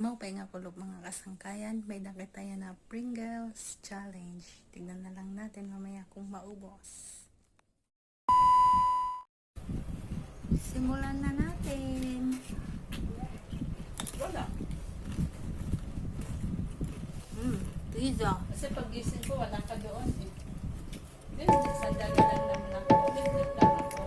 Maupay nga kulog mga kasangkayan, may nakita yan na Pringles challenge. Tignan na lang natin mamaya kung maubos. Simulan na natin. Wala. Pizza. Kasi pag-gising ko, wala ka doon eh. Hindi, sandali lang naman ako. Nag-trip lang ako.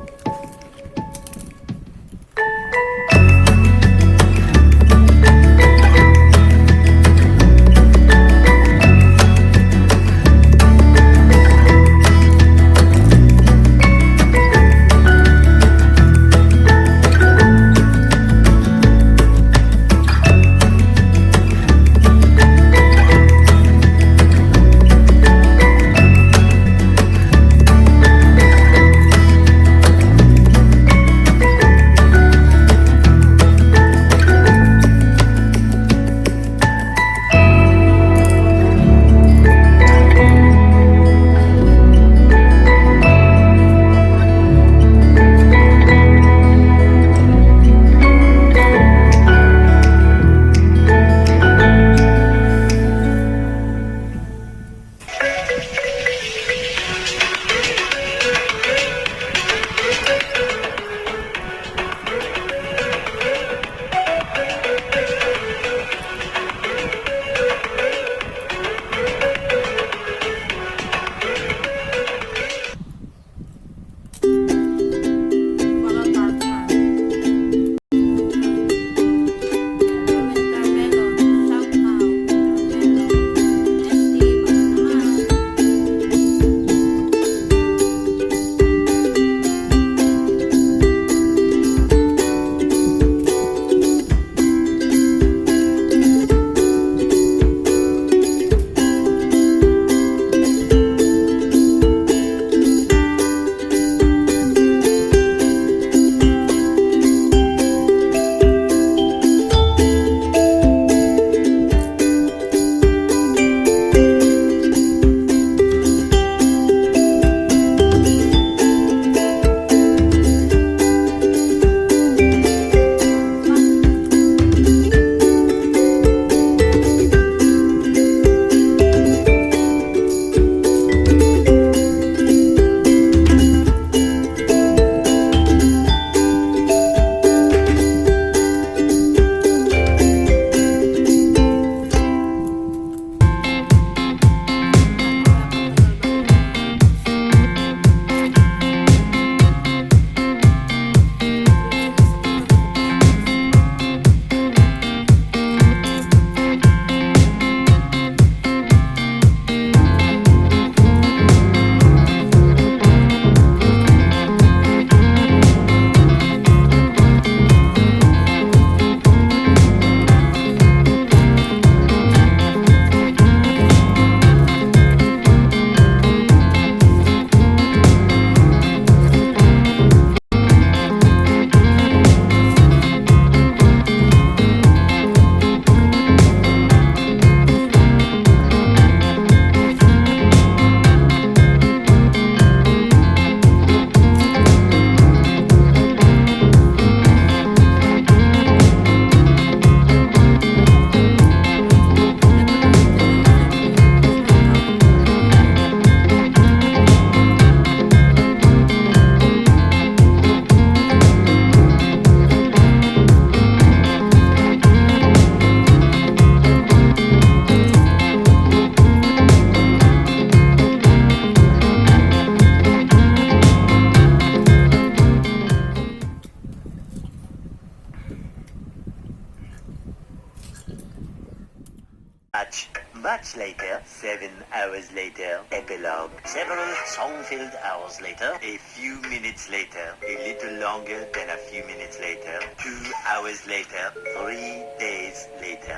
Much later, 7 hours later, epilogue. Several song-filled hours later, a few minutes later, a little longer than a few minutes later, 2 hours later, 3 days later,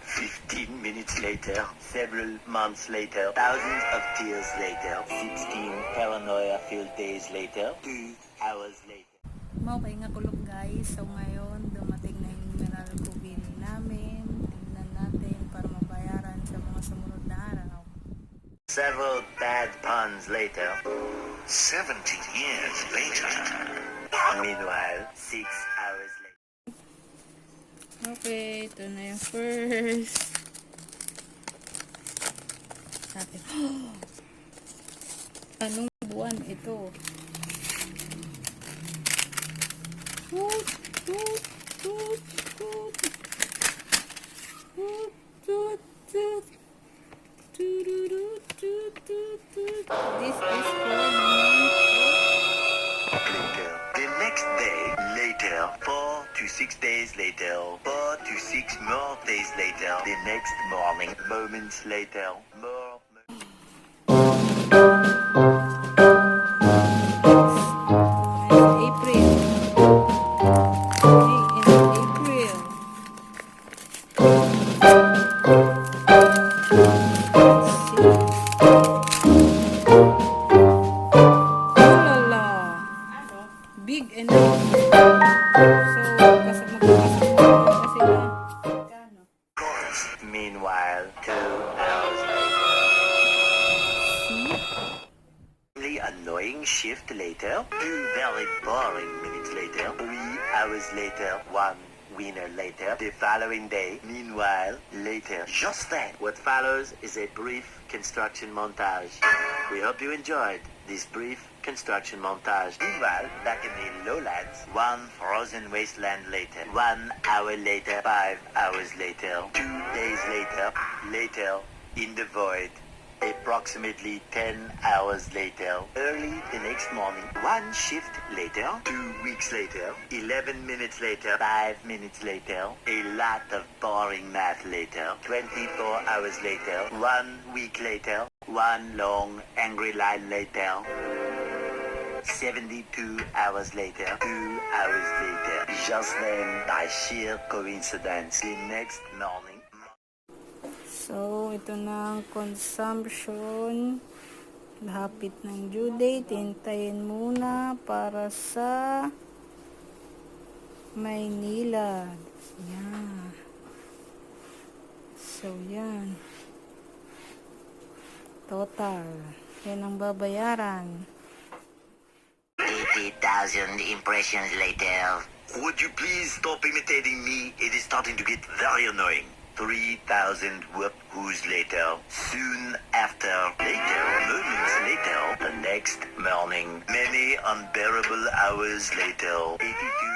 15 minutes later, several months later, thousands of tears later, 16 paranoia-filled days later, 2 hours later. Maupay nga kulog guys. So ngayon, dumating na yung mineral coffee namin. Tingnan natin para mabayaran sa mga sumunod na araw. Several bad puns later, 70 years later. meanwhile, 6 hours later. Okay, ito na yung first. Sabi, anong buwan ito? Toot, toot, toot, toot. Toot, toot, toot. Toot, toot, toot, toot. This is for the month Later. The next day, later. 4 to 6 days later. 4 to 6 more days later. The next morning, moments later. More. of April. May in April. La la. Ano? Big enough. So, kasi magkakasama naman kasi na. Kano? Chorus. Meanwhile, 2 hours later. See? Really annoying shift later. 2 very boring minutes later. 3 hours later. 1 winner later. The following day. Meanwhile, later. Just then, what follows is a brief construction montage. We hope you enjoyed this brief construction montage. Meanwhile, back in the lowlands, 1 frozen wasteland later. 1 hour later. 5 hours later. 2 days later. Later, in the void. Approximately 10 hours later, early the next morning, 1 shift later, 2 weeks later, 11 minutes later, 5 minutes later, a lot of boring math later, 24 hours later, 1 week later, 1 long angry line later, 72 hours later, 2 hours later, just then, by sheer coincidence, the next morning. So, ito na ang consumption. Lapit ng due date. Hintayin muna para sa Maynila. Yan. So, yan. Total. Yan ang babayaran. 80,000 impressions later. Would you please stop imitating me? It is starting to get very annoying. 3,000 whoop-whoos later. Soon after. Later. Moments later. The next morning. Many unbearable hours later. 82